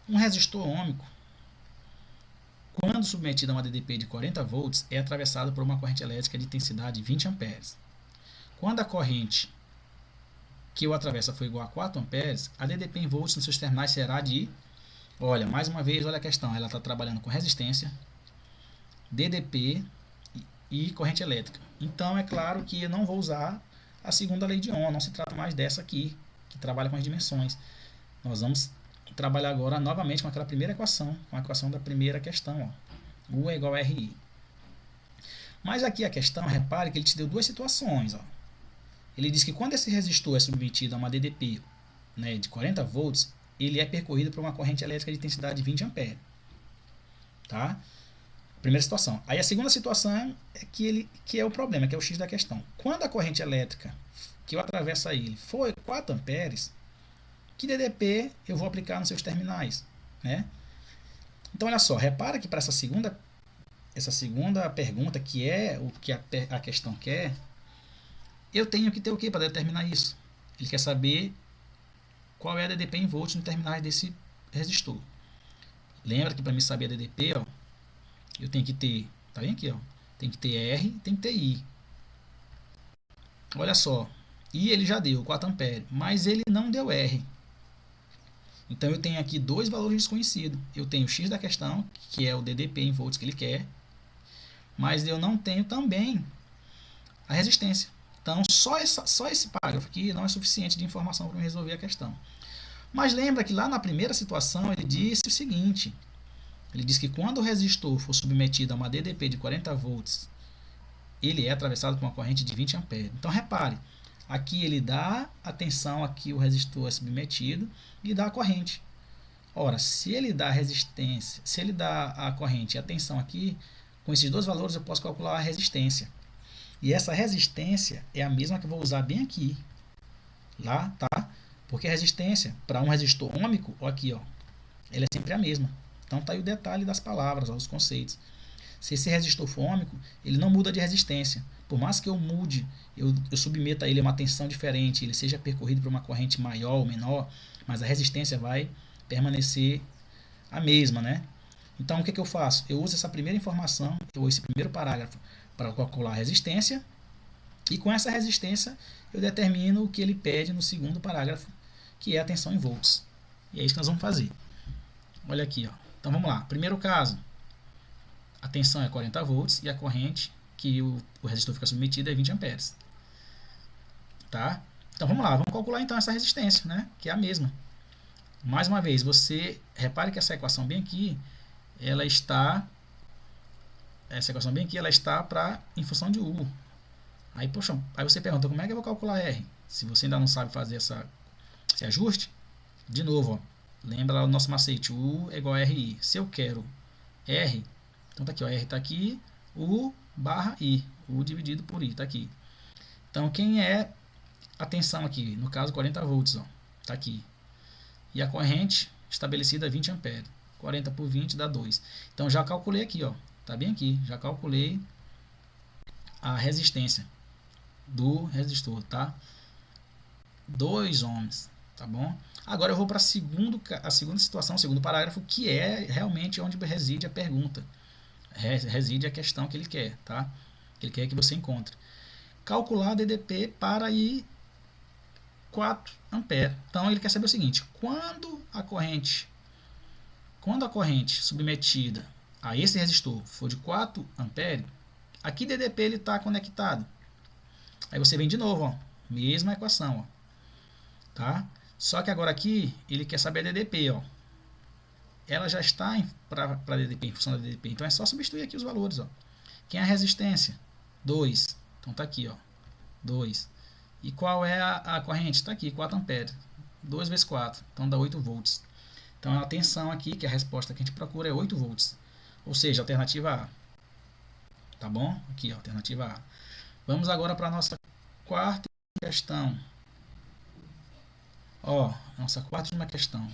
Um resistor ôhmico, quando submetido a uma DDP de 40 volts, é atravessado por uma corrente elétrica de intensidade de 20 amperes. Quando a corrente que o atravessa for igual a 4 amperes, a DDP em volts nos seus terminais será de... Olha, mais uma vez, olha a questão. Ela está trabalhando com resistência, DDP e corrente elétrica. Então, é claro que eu não vou usar a segunda lei de Ohm. Não se trata mais dessa aqui, que trabalha com as dimensões. Nós vamos trabalhar agora novamente com aquela primeira equação, com a equação da primeira questão. Ó. U é igual a RI. Mas aqui a questão, repare que ele te deu duas situações. Ó. Ele diz que quando esse resistor é submetido a uma DDP, né, de 40 volts, ele é percorrido por uma corrente elétrica de intensidade de 20 amperes. Tá? Primeira situação. Aí a segunda situação é que é o problema, que é o X da questão. Quando a corrente elétrica que eu atravessa ele for 4 amperes, que DDP eu vou aplicar nos seus terminais? Né? Então, olha só, repara que para essa segunda pergunta, que é o que a questão quer, eu tenho que ter o que para determinar isso? Ele quer saber qual é a DDP em volts no terminais desse resistor. Lembra que para mim saber a DDP, ó, eu tenho que ter, tá vendo aqui, ó, tem que ter R, tem que ter I. Olha só, I ele já deu 4 amperes, mas ele não deu R. Então eu tenho aqui dois valores desconhecidos. Eu tenho o X da questão, que é o DDP em volts que ele quer, mas eu não tenho também a resistência. Então só esse parágrafo aqui não é suficiente de informação para resolver a questão. Mas lembra que lá na primeira situação ele disse o seguinte: ele diz que quando o resistor for submetido a uma DDP de 40 volts, ele é atravessado por uma corrente de 20 amperes. Então repare, aqui ele dá a tensão a que o resistor é submetido e dá a corrente. Ora, se ele dá a resistência, se ele dá a corrente e a tensão aqui, com esses dois valores eu posso calcular a resistência. E essa resistência é a mesma que eu vou usar bem aqui. Lá, tá? Porque a resistência para um resistor ôhmico, ó aqui, ó, ela é sempre a mesma. Então tá aí o detalhe das palavras, ó, os conceitos. Se esse resistor for ôhmico, ele não muda de resistência. Por mais que eu mude, eu submeta ele a uma tensão diferente, ele seja percorrido por uma corrente maior ou menor, mas a resistência vai permanecer a mesma, né? Então o que eu faço? Eu uso essa primeira informação, esse primeiro parágrafo, para calcular a resistência, e com essa resistência eu determino o que ele pede no segundo parágrafo, que é a tensão em volts. E é isso que nós vamos fazer. Olha aqui, ó. Então vamos lá. Primeiro caso, a tensão é 40 volts e a corrente que o resistor fica submetido é 20 amperes. Tá? Então vamos lá, vamos calcular então essa resistência, né? Que é a mesma. Mais uma vez, você repare que essa equação bem aqui, ela está em função de U. Aí, poxa, aí você pergunta, como é que eu vou calcular R? Se você ainda não sabe fazer esse ajuste, de novo, ó, lembra lá o nosso macete, U é igual a RI. Se eu quero R, então tá aqui, ó, R está aqui, U barra I, U dividido por I, está aqui. Então, quem é a tensão aqui? No caso, 40 volts, ó, está aqui. E a corrente estabelecida 20 amperes. 40 por 20 dá 2. Então, já calculei aqui, ó, tá bem aqui, já calculei a resistência do resistor, tá? 2 ohms, tá bom? Agora eu vou para a segunda situação, o segundo parágrafo, que é realmente onde reside a pergunta. Reside a questão que ele quer, tá? Que ele quer que você encontre. Calcular a DDP para ir 4 amperes. Então ele quer saber o seguinte: quando a corrente submetida a esse resistor for de 4 amperes, a que DDP ele está conectado? Aí você vem de novo, ó, mesma equação, ó, tá? Só que agora aqui ele quer saber a DDP, ó. Ela já está para DDP, em função da DDP. Então é só substituir aqui os valores, ó. Quem é a resistência? 2. Então está aqui, ó, 2. E qual é a corrente? Está aqui, 4 amperes. 2 vezes 4, então dá 8 volts. Então a tensão aqui, que é a resposta que a gente procura, é 8 volts. Ou seja, alternativa A. Tá bom? Aqui, ó, alternativa A. Vamos agora para a nossa quarta questão. Ó, nossa quarta questão.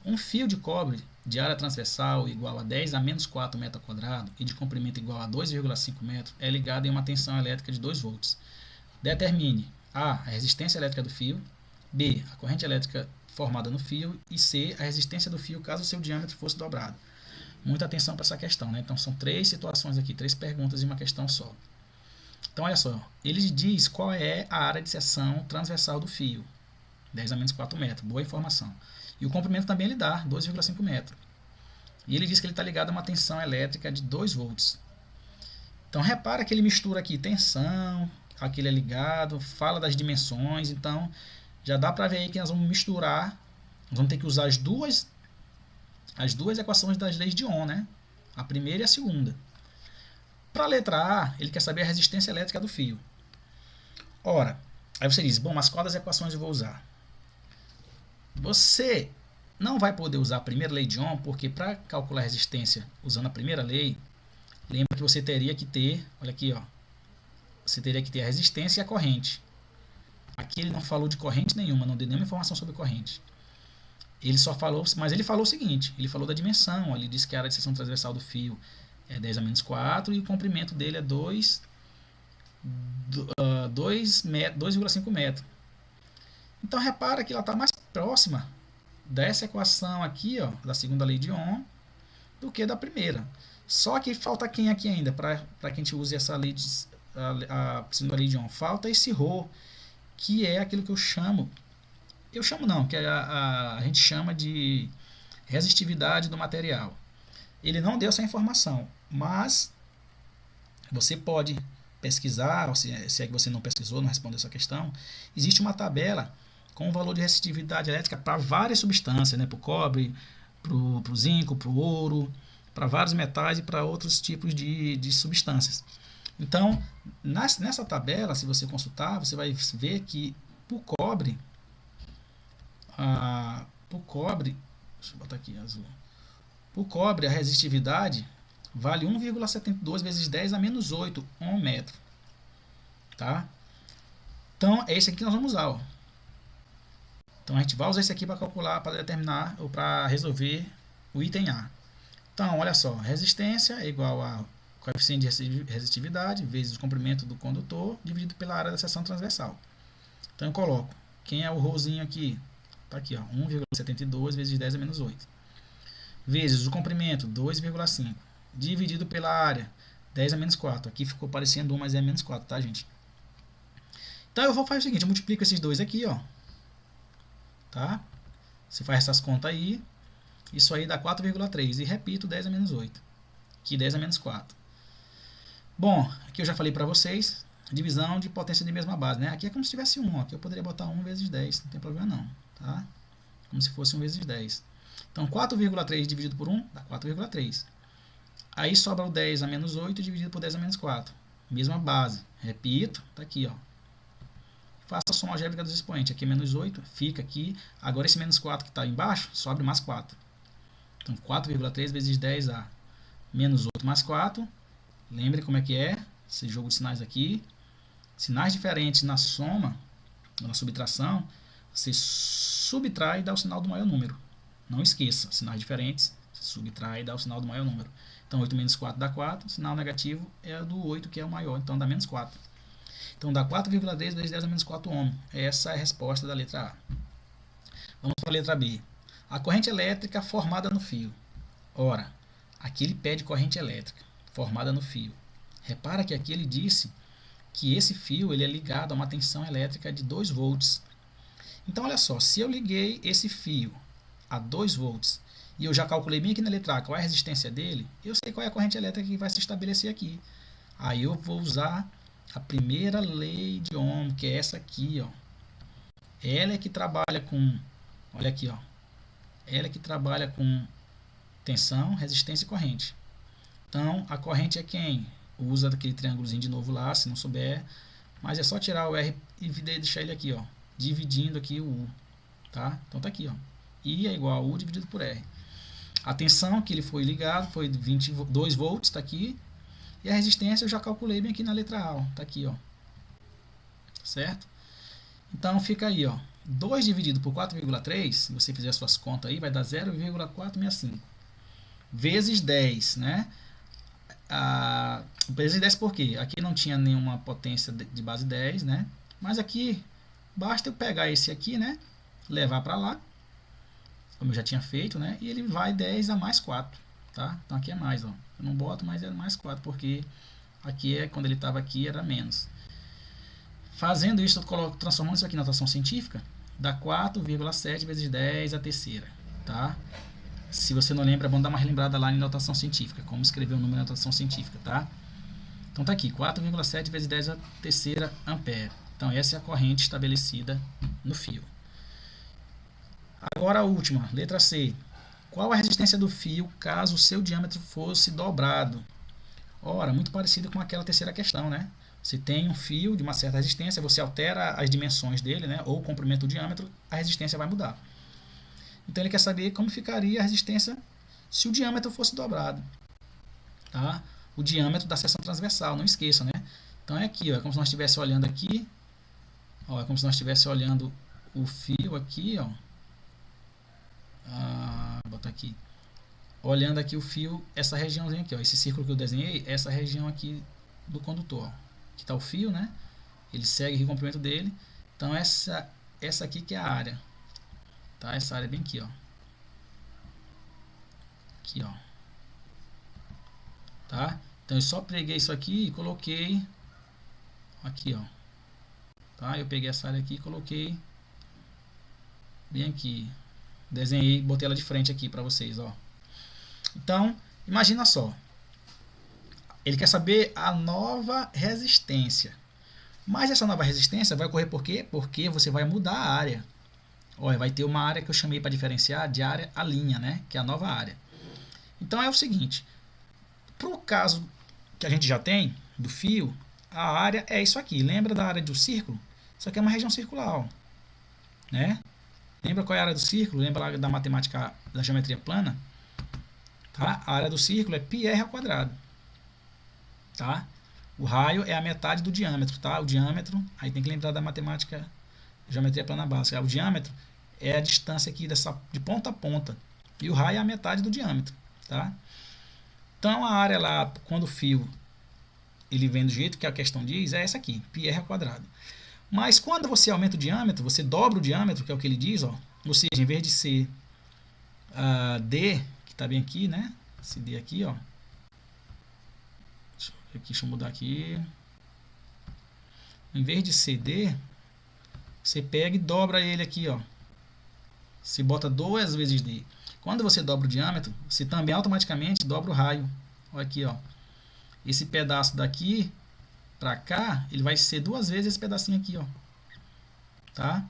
Um fio de cobre de área transversal igual a 10 a menos 4 metros quadrados e de comprimento igual a 2,5 metros é ligado em uma tensão elétrica de 2 volts. Determine A, a resistência elétrica do fio, B, a corrente elétrica formada no fio, e C, a resistência do fio caso o seu diâmetro fosse dobrado. Muita atenção para essa questão, né? Então são 3 situações aqui, 3 perguntas em uma questão só. Então olha só, ele diz qual é a área de seção transversal do fio, 10 a menos 4 metros, boa informação. E o comprimento também ele dá, 2,5 metros. E ele diz que ele está ligado a uma tensão elétrica de 2 volts. Então repara que ele mistura aqui tensão, aqui ele é ligado, fala das dimensões, então já dá para ver aí que nós vamos misturar, nós vamos ter que usar as duas equações das leis de Ohm, né? A primeira e a segunda. Para a letra A, ele quer saber a resistência elétrica do fio. Ora, aí você diz, bom, mas qual das equações eu vou usar? Você não vai poder usar a primeira lei de Ohm, porque para calcular a resistência usando a primeira lei, lembra que você teria que ter, olha aqui, ó, você teria que ter a resistência e a corrente. Aqui ele não falou de corrente nenhuma, não deu nenhuma informação sobre corrente. Ele só falou, mas ele falou o seguinte, ele falou da dimensão, ele disse que a área de seção transversal do fio é 10 a menos 4 e o comprimento dele é 2,5 metros. Então repara que ela está mais próxima dessa equação aqui, ó, da segunda lei de Ohm, do que da primeira. Só que falta quem aqui ainda, para que a gente use essa lei a segunda lei de Ohm? Falta esse ρ, que é aquilo que a gente chama de resistividade do material. Ele não deu essa informação, mas você pode pesquisar, ou se é que você não pesquisou, não respondeu essa questão, existe uma tabela com o valor de resistividade elétrica para várias substâncias, né? Para o cobre, para o zinco, para o ouro, para vários metais e para outros tipos de substâncias. Então, nessa tabela, se você consultar, você vai ver que para o cobre, deixa eu botar aqui azul. Para o cobre, a resistividade vale 1,72 vezes 10 a menos 8 ohm metro. Tá? Então, é esse aqui que nós vamos usar. Ó. Então, a gente vai usar esse aqui para calcular, para determinar ou para resolver o item A. Então, olha só, resistência é igual a coeficiente de resistividade vezes o comprimento do condutor dividido pela área da seção transversal. Então, eu coloco, quem é o rhozinho aqui? Está aqui, 1,72 vezes 10 a menos 8. Vezes o comprimento, 2,5. Dividido pela área, 10 a menos 4. Aqui ficou parecendo 1, mas é menos 4, tá, gente? Então, eu vou fazer o seguinte, eu multiplico esses dois aqui, ó. Tá? Você faz essas contas aí. Isso aí dá 4,3. E repito, 10 a menos 8. Aqui, 10 a menos 4. Bom, aqui eu já falei para vocês, divisão de potência de mesma base, né? Aqui é como se tivesse 1, ó. Aqui eu poderia botar 1 vezes 10, não tem problema não, tá? Como se fosse 1 vezes 10. Então, 4,3 dividido por 1 dá 4,3. Aí sobra o 10 a menos 8 dividido por 10 a menos 4. Mesma base. Repito, tá aqui, ó. Faça a soma algébrica dos expoentes. Aqui é menos 8, fica aqui. Agora esse menos 4 que está embaixo, sobe mais 4. Então, 4,3 vezes 10 a menos 8 mais 4. Lembre como é que é esse jogo de sinais aqui. Sinais diferentes na soma, ou na subtração, você subtrai e dá o sinal do maior número. Não esqueça, sinais diferentes, você subtrai e dá o sinal do maior número. Então, 8 menos 4 dá 4, sinal negativo é do 8, que é o maior, então dá menos 4. Então, dá 4,3 vezes 10 a menos 4 ohm. Essa é a resposta da letra A. Vamos para a letra B. A corrente elétrica formada no fio. Ora, aqui ele pede corrente elétrica formada no fio. Repara que aqui ele disse que esse fio ele é ligado a uma tensão elétrica de 2 volts. Então, olha só, se eu liguei esse fio a 2 volts e eu já calculei bem aqui na letra A qual é a resistência dele, eu sei qual é a corrente elétrica que vai se estabelecer aqui. Aí eu vou usar a primeira lei de Ohm, que é essa aqui, ó. Ela é que trabalha com, olha aqui, ó. Ela é que trabalha com tensão, resistência e corrente. Então, a corrente é quem? Usa aquele triângulozinho de novo lá, se não souber. Mas é só tirar o R e deixar ele aqui, ó. Dividindo aqui o U. Tá? Então, tá aqui, ó. I é igual a U dividido por R. A tensão que ele foi ligado foi 22 volts, tá aqui. E a resistência eu já calculei bem aqui na letra A, ó. Tá aqui, ó. Certo? Então, fica aí, ó. 2 dividido por 4,3, se você fizer as suas contas aí, vai dar 0,465. Vezes 10, né? Vezes 10 por quê? Aqui não tinha nenhuma potência de base 10, né? Mas aqui, basta eu pegar esse aqui, né? Levar para lá. como eu já tinha feito, né? E ele vai 10 a mais 4, tá? Então aqui é mais, ó. Eu não boto, mas é mais 4, porque aqui é quando ele estava aqui era menos. Fazendo isso, eu coloco, transformando isso aqui na notação científica, dá 4,7 vezes 10 a terceira, tá? Se você não lembra, é bom dar uma relembrada lá em notação científica, como escrever o número na notação científica, tá? Então tá aqui, 4,7 vezes 10 a terceira ampere. Então essa é a corrente estabelecida no fio. Agora a última, letra C. Qual a resistência do fio caso o seu diâmetro fosse dobrado? Ora, muito parecido com aquela terceira questão, né? Você tem um fio de uma certa resistência, você altera as dimensões dele, né? Ou o comprimento do diâmetro, a resistência vai mudar. Então ele quer saber como ficaria a resistência se o diâmetro fosse dobrado. Tá? O diâmetro da seção transversal, não esqueça, né? Então é aqui, ó, é como se nós estivéssemos olhando aqui. Ó, é como se nós estivéssemos olhando o fio aqui, ó. Botar aqui. Olhando aqui o fio, essa regiãozinha aqui, ó, esse círculo que eu desenhei, essa região aqui do condutor, ó. Aqui está o fio, né? Ele segue aqui o comprimento dele. Então essa aqui que é a área, tá? Essa área bem aqui, ó. Aqui, ó. Tá? Então eu só peguei isso aqui e coloquei aqui, ó. Tá? Eu peguei essa área aqui e coloquei bem aqui. Desenhei, botei ela de frente aqui para vocês, ó. Então, imagina só. Ele quer saber a nova resistência. Mas essa nova resistência vai ocorrer por quê? Porque você vai mudar a área. Olha, vai ter uma área que eu chamei para diferenciar de área a linha, né? Que é a nova área. Então é o seguinte. Para o caso que a gente já tem do fio, a área é isso aqui. Lembra da área do círculo? Isso aqui é uma região circular, ó, né? Lembra qual é a área do círculo? Lembra lá da matemática da geometria plana? Tá? A área do círculo é πr ao quadrado. Tá? O raio é a metade do diâmetro, tá? O diâmetro, aí tem que lembrar da matemática geometria plana básica. O diâmetro é a distância aqui de ponta a ponta. E o raio é a metade do diâmetro, tá? Então a área lá, quando o fio ele vem do jeito que a questão diz, é essa aqui, πr ao quadrado. Mas quando você aumenta o diâmetro, você dobra o diâmetro, que é o que ele diz, ó, ou seja, em vez de ser D, que está bem aqui, né? Esse D aqui, ó. Deixa eu mudar aqui. Em vez de ser D, você pega e dobra ele aqui, ó. Você bota 2 vezes D. Quando você dobra o diâmetro, você também automaticamente dobra o raio. Olha aqui, ó. Esse pedaço daqui para cá, ele vai ser 2 vezes esse pedacinho aqui, ó. Tá?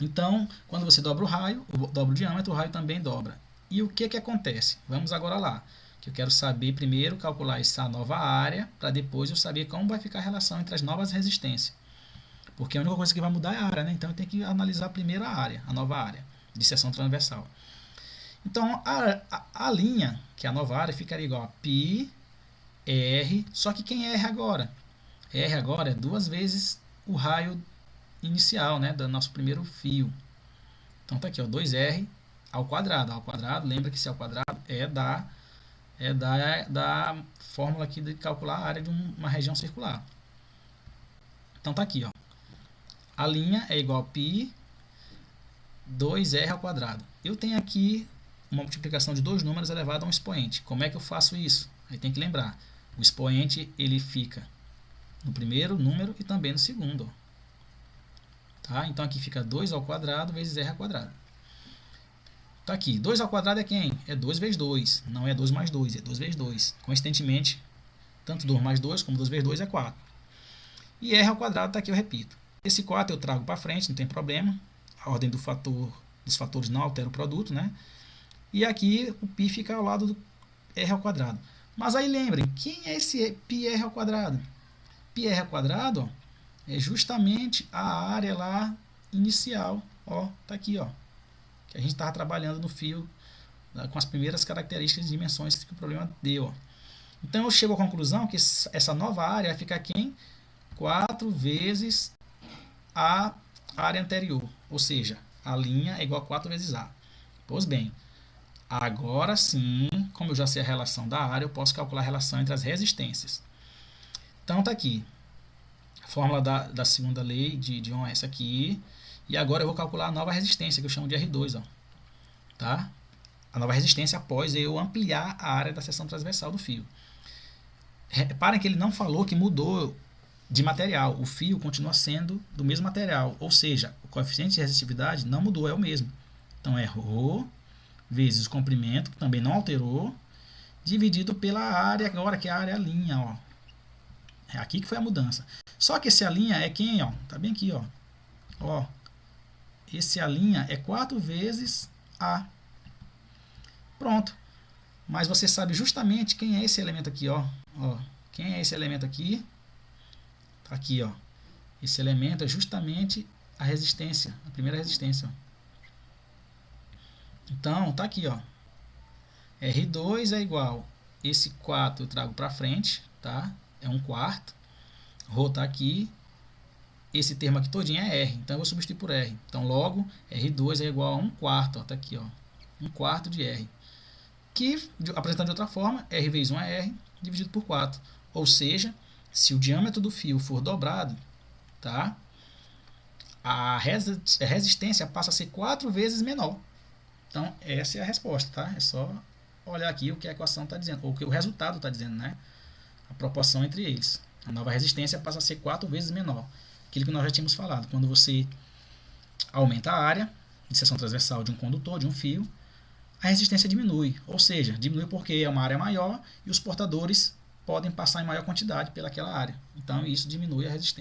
Então, quando você dobra o raio, dobra o diâmetro, o raio também dobra. E o que que acontece? Vamos agora lá. Que eu quero saber primeiro calcular essa nova área, para depois eu saber como vai ficar a relação entre as novas resistências. Porque a única coisa que vai mudar é a área, né? Então eu tenho que analisar primeiro a área, a nova área de seção transversal. Então a linha, que é a nova área, ficaria igual a πr, só que quem é R agora? R agora é 2 vezes o raio inicial, né, do nosso primeiro fio. Então tá aqui, ó, 2R ao quadrado. Ao quadrado, lembra que esse ao quadrado é da fórmula aqui de calcular a área de uma região circular. Então tá aqui, ó. A linha é igual a π 2R ao quadrado. Eu tenho aqui uma multiplicação de 2 números elevado a um expoente. Como é que eu faço isso? Aí tem que lembrar. O expoente ele fica no primeiro número e também no segundo. Ó. Tá? Então aqui fica 2 ao quadrado vezes R ao quadrado. Tá aqui. 2 ao quadrado é quem? É 2 vezes 2. Não é 2 mais 2, é 2 vezes 2. Coincidentemente, tanto 2 mais 2 como 2 vezes 2 é 4. E R ao quadrado está aqui, eu repito. Esse 4 eu trago para frente, não tem problema. A ordem dos fatores não altera o produto, né? E aqui o π fica ao lado do R ao quadrado. Mas aí lembrem, quem é esse πr ao quadrado? πr ao quadrado, ó, é justamente a área lá inicial, ó, tá aqui, ó, que a gente estava trabalhando no fio com as primeiras características de dimensões que o problema deu, ó. Então eu chego à conclusão que essa nova área vai ficar quem? 4 vezes a área anterior, ou seja, a linha é igual a 4 vezes A. Pois bem, agora sim, como eu já sei a relação da área, eu posso calcular a relação entre as resistências. Então tá aqui, a fórmula da segunda lei de Ohm é essa aqui, e agora eu vou calcular a nova resistência, que eu chamo de R2. Ó. tá? A nova resistência após eu ampliar a área da seção transversal do fio. Reparem que ele não falou que mudou de material. O fio continua sendo do mesmo material, ou seja, o coeficiente de resistividade não mudou, é o mesmo. Então é ρ vezes o comprimento, que também não alterou, dividido pela área, agora que a área é a linha, ó. É aqui que foi a mudança. Só que esse a linha é quem, ó? Tá bem aqui, ó. Ó. Esse a linha é 4 vezes A. Pronto. Mas você sabe justamente quem é esse elemento aqui, ó. Ó. Quem é esse elemento aqui? Tá aqui, ó. Esse elemento é justamente a resistência, a primeira resistência, ó. Então, tá aqui, ó. R2 é igual, esse 4 eu trago para frente, tá? É 1/4. Rho tá aqui. Esse termo aqui todinho é R, então eu vou substituir por R. Então, logo, R2 é igual a 1/4, ó, tá aqui, ó. 1/4 de R. Que, apresentando de outra forma, R vezes 1 é R, dividido por 4. Ou seja, se o diâmetro do fio for dobrado, tá? A resistência passa a ser 4 vezes menor. Então, essa é a resposta, tá? É só olhar aqui o que a equação está dizendo, ou o que o resultado está dizendo, né? A proporção entre eles. A nova resistência passa a ser 4 vezes menor. Aquilo que nós já tínhamos falado. Quando você aumenta a área de seção transversal de um condutor, de um fio, a resistência diminui. Ou seja, diminui porque é uma área maior e os portadores podem passar em maior quantidade pelaquela área. Então, isso diminui a resistência.